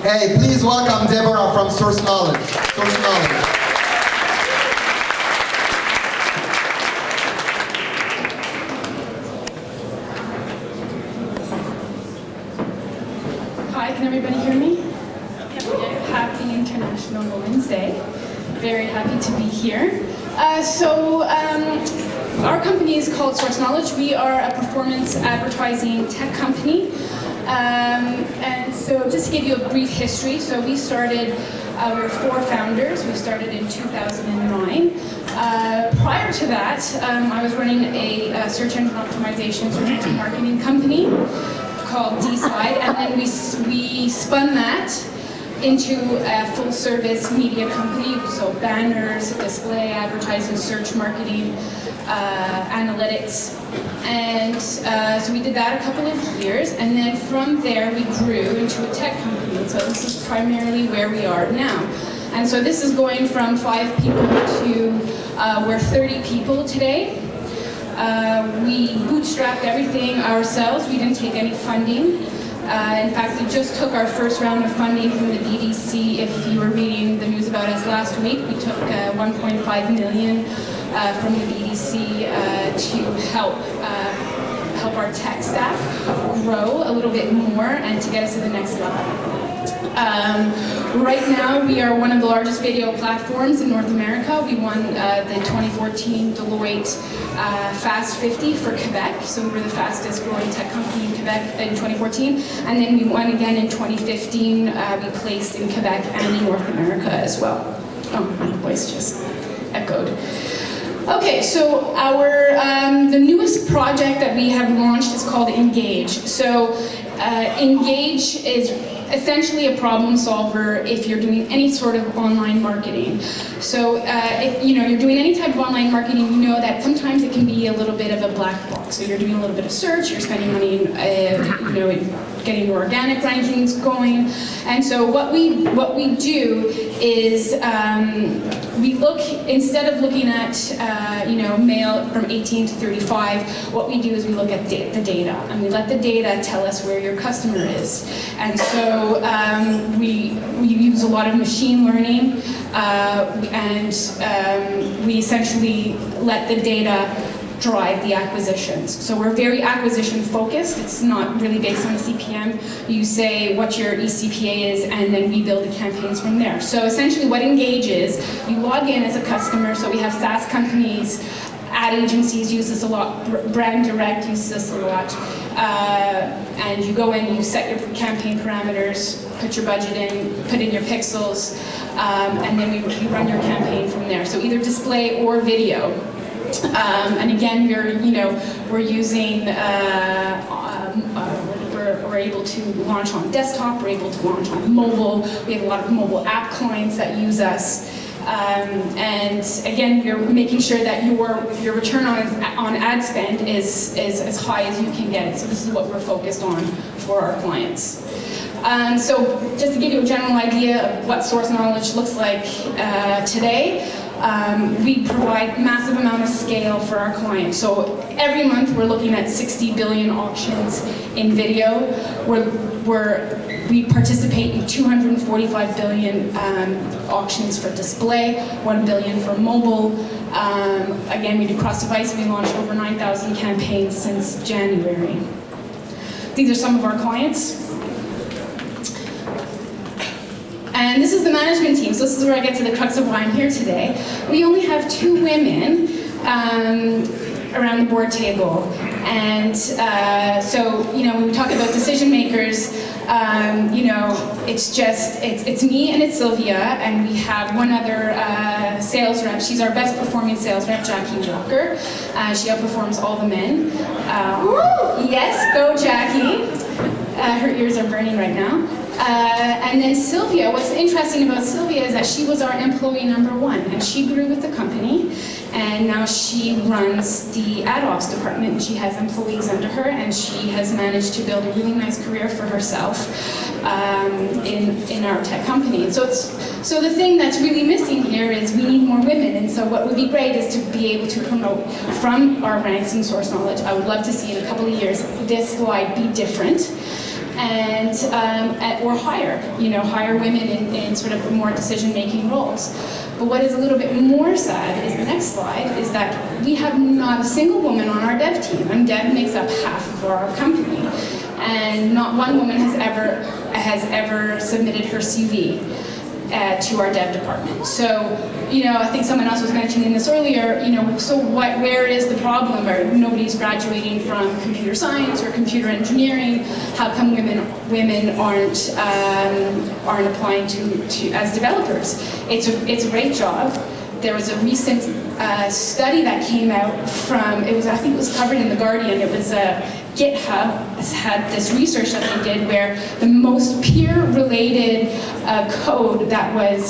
Hey, please welcome Deborah from Source Knowledge. Source Knowledge. Hi, can everybody hear me? Happy International Women's Day. Very happy to be here. Our company is called Source Knowledge. We are a performance advertising tech company. And so just to give you a brief history, so we started, we were 4 founders. We started in 2009. Prior to that, I was running a search engine optimization, search engine marketing company called D-Side, and then we spun that into a full-service media company, so banners, display, advertising, search marketing, analytics, and so we did that a couple of years, and then from there we grew into a tech company, and so this is primarily where we are now. And so this is going from 5 people to we're 30 people today. We bootstrapped everything ourselves. We didn't take any funding. In fact, we just took our first round of funding from the BDC. If you were reading the news about us last week, we took 1.5 million from the BDC to help our tech staff grow a little bit more and to get us to the next level. Right now, we are one of the largest video platforms in North America. We won the 2014 Deloitte Fast 50 for Quebec, so we were the fastest growing tech company in Quebec in 2014. And then we won again in 2015. We placed in Quebec and in North America as well. Oh, my voice just echoed. Okay, so the newest project that we have launched is called Engage. So Engage is essentially a problem solver if you're doing any sort of online marketing. So if you're doing any type of online marketing, you know that sometimes it can be a little bit of a black box. So you're doing a little bit of search, you're spending money in getting your organic rankings going. And so what we do is we look, instead of looking at male from 18 to 35, what we do is we look at the data, and we let the data tell us where your customer is. And so we use a lot of machine learning, and we essentially let the data drive the acquisitions. So we're very acquisition focused. It's not really based on CPM. You say what your eCPA is, and then we build the campaigns from there. So essentially what Engage is, you log in as a customer, so we have SaaS companies, ad agencies use this a lot, Brand Direct uses this a lot, and you go in, you set your campaign parameters, put your budget in, put in your pixels, and then we run your campaign from there. So either display or video. And again, we're using, we're able to launch on desktop, we're able to launch on mobile. We have a lot of mobile app clients that use us. And again, we're making sure that your return on ad spend is as high as you can get. So this is what we're focused on for our clients. So just to give you a general idea of what Source Knowledge looks like today, we provide massive amount of scale for our clients. So every month we're looking at 60 billion auctions in video. We participate in 245 billion auctions for display, 1 billion for mobile. Again, we do cross-device. We launched over 9,000 campaigns since January. These are some of our clients. And this is the management team, so this is where I get to the crux of why I'm here today. We only have 2 women around the board table. And so, when we talk about decision makers, it's me and it's Sylvia, and we have one other sales rep. She's our best performing sales rep, Jackie Walker. She outperforms all the men. Yes, go Jackie. Her ears are burning right now. And then Sylvia, what's interesting about Sylvia is that she was our employee #1, and she grew with the company, and now she runs the ad ops department, and she has employees under her, and she has managed to build a really nice career for herself in our tech company. And so the thing that's really missing here is we need more women, and so what would be great is to be able to promote from our ranks in Source Knowledge. I would love to see in a couple of years this slide be different. or hire women in sort of more decision-making roles. But what is a little bit more sad is the next slide, is that we have not a single woman on our dev team, and dev makes up half of our company. And not one woman has ever submitted her CV to our dev department. So, I think someone else was mentioning this earlier, so where is the problem? Or nobody's graduating from computer science or computer engineering. How come women aren't applying to as developers? It's a great job. There was a recent study that came out from, I think it was covered in The Guardian. It was GitHub had this research that they did where the most peer-related code that was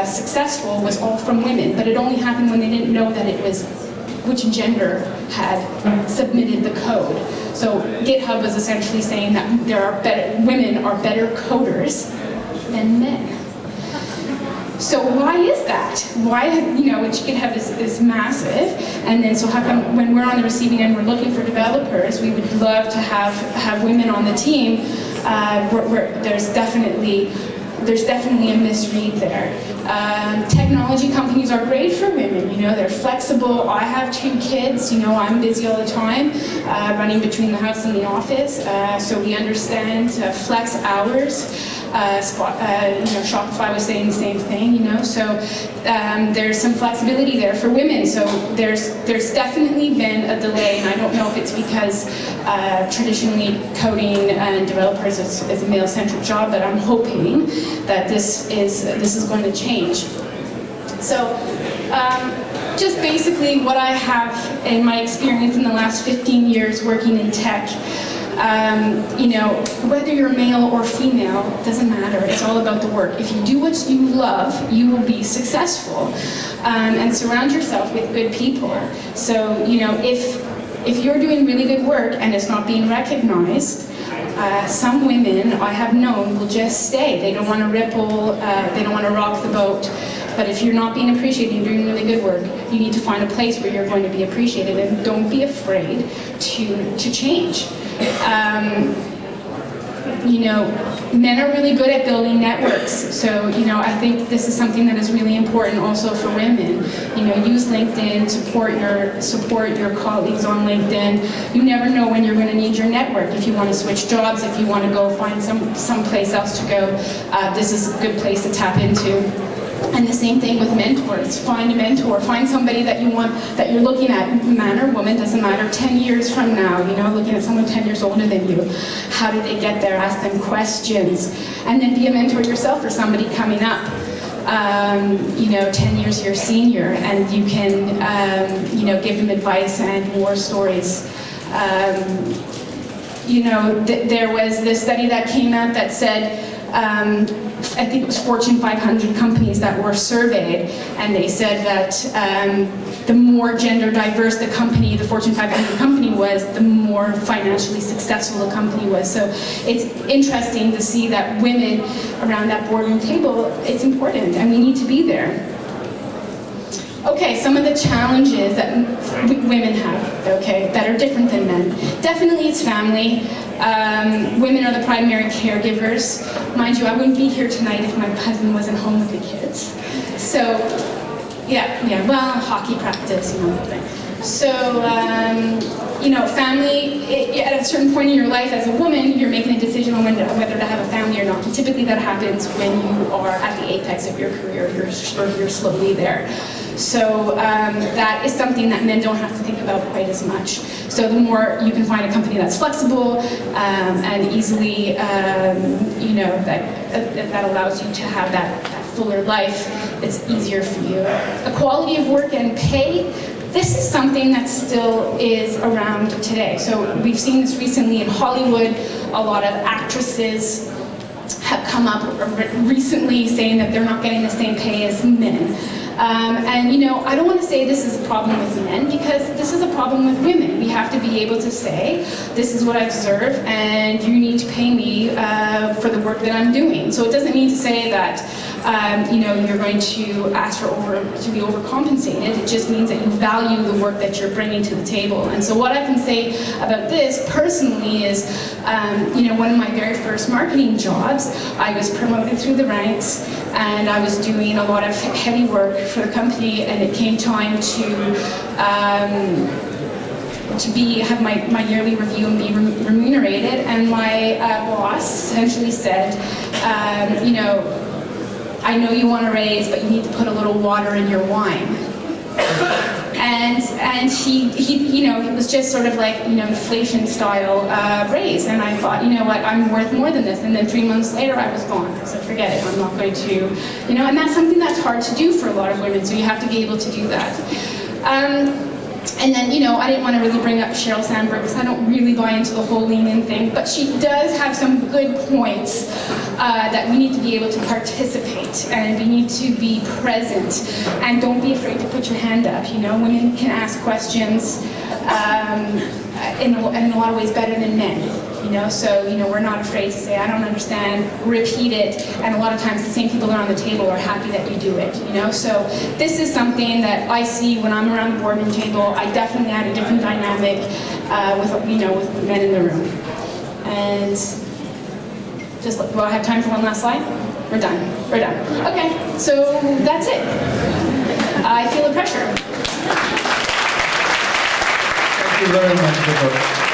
successful was all from women, but it only happened when they didn't know that it was which gender had submitted the code. So GitHub was essentially saying that women are better coders than men. So why is that? Why, which GitHub is massive, and then so how come when we're on the receiving end, we're looking for developers, we would love to have women on the team, there's definitely a misread there. Technology companies are great for women, they're flexible. I have 2 kids, I'm busy all the time, running between the house and the office, so we understand flex hours. Shopify was saying the same thing, so there's some flexibility there for women. So there's definitely been a delay, and I don't know if it's because traditionally coding and developers is a male-centric job, but I'm hoping that this is going to change. So just basically what I have in my experience in the last 15 years working in tech, whether you're male or female, doesn't matter. It's all about the work. If you do what you love, you will be successful. And surround yourself with good people. So, if you're doing really good work and it's not being recognized, some women I have known will just stay. They don't want to ripple, they don't want to rock the boat. But if you're not being appreciated and doing really good work, you need to find a place where you're going to be appreciated, and don't be afraid to change. Men are really good at building networks. So, I think this is something that is really important also for women. Use LinkedIn, support your colleagues on LinkedIn. You never know when you're going to need your network. If you want to switch jobs, if you want to go find someplace else to go, this is a good place to tap into. And the same thing with mentors. Find a mentor. Find somebody that you're looking at, man or woman, doesn't matter, 10 years from now, looking at someone 10 years older than you. How did they get there? Ask them questions. And then be a mentor yourself for somebody coming up. 10 years your senior, and you can, give them advice and war stories. There was this study that came out that said, I think it was Fortune 500 companies that were surveyed, and they said that the more gender diverse the Fortune 500 company was, the more financially successful the company was. So it's interesting to see that women around that boardroom table, it's important, and we need to be there. Okay, some of the challenges that women have, that are different than men. Definitely it's family. Women are the primary caregivers. Mind you, I wouldn't be here tonight if my husband wasn't home with the kids. So, well, hockey practice, thing. So, family, at a certain point in your life as a woman, you're making a decision on whether to have a family or not. And typically that happens when you are at the apex of your career, you're slowly there. So that is something that men don't have to think about quite as much. So the more you can find a company that's flexible and easily, that allows you to have that fuller life, it's easier for you. Equality of work and pay. This is something that still is around today. So we've seen this recently in Hollywood. A lot of actresses have come up recently saying that they're not getting the same pay as men. I don't want to say this is a problem with men, because this is a problem with women. We have to be able to say, this is what I deserve, and you need to pay me for the work that I'm doing. So it doesn't mean to say that you're going to ask to be overcompensated. It just means that you value the work that you're bringing to the table. And so what I can say about this personally is, one of my very first marketing jobs, I was promoted through the ranks, and I was doing a lot of heavy work for the company, and it came time to have my yearly review and be remunerated, and my boss essentially said, I know you want a raise, but you need to put a little water in your wine. And he was just sort of like, inflation style raise. And I thought, you know what, I'm worth more than this. And then 3 months later, I was gone. So forget it, I'm not going to, and that's something that's hard to do for a lot of women. So you have to be able to do that. And then, I didn't want to really bring up Sheryl Sandberg because I don't really buy into the whole lean-in thing, but she does have some good points that we need to be able to participate, and we need to be present, and don't be afraid to put your hand up. Women can ask questions in a lot of ways better than men. So we're not afraid to say, I don't understand, repeat it, and a lot of times the same people that are on the table are happy that you do it, So this is something that I see when I'm around the boardroom table. I definitely had a different dynamic with the men in the room. And do I have time for one last slide? We're done. Okay, so that's it. I feel the pressure. Thank you very much, Nicole.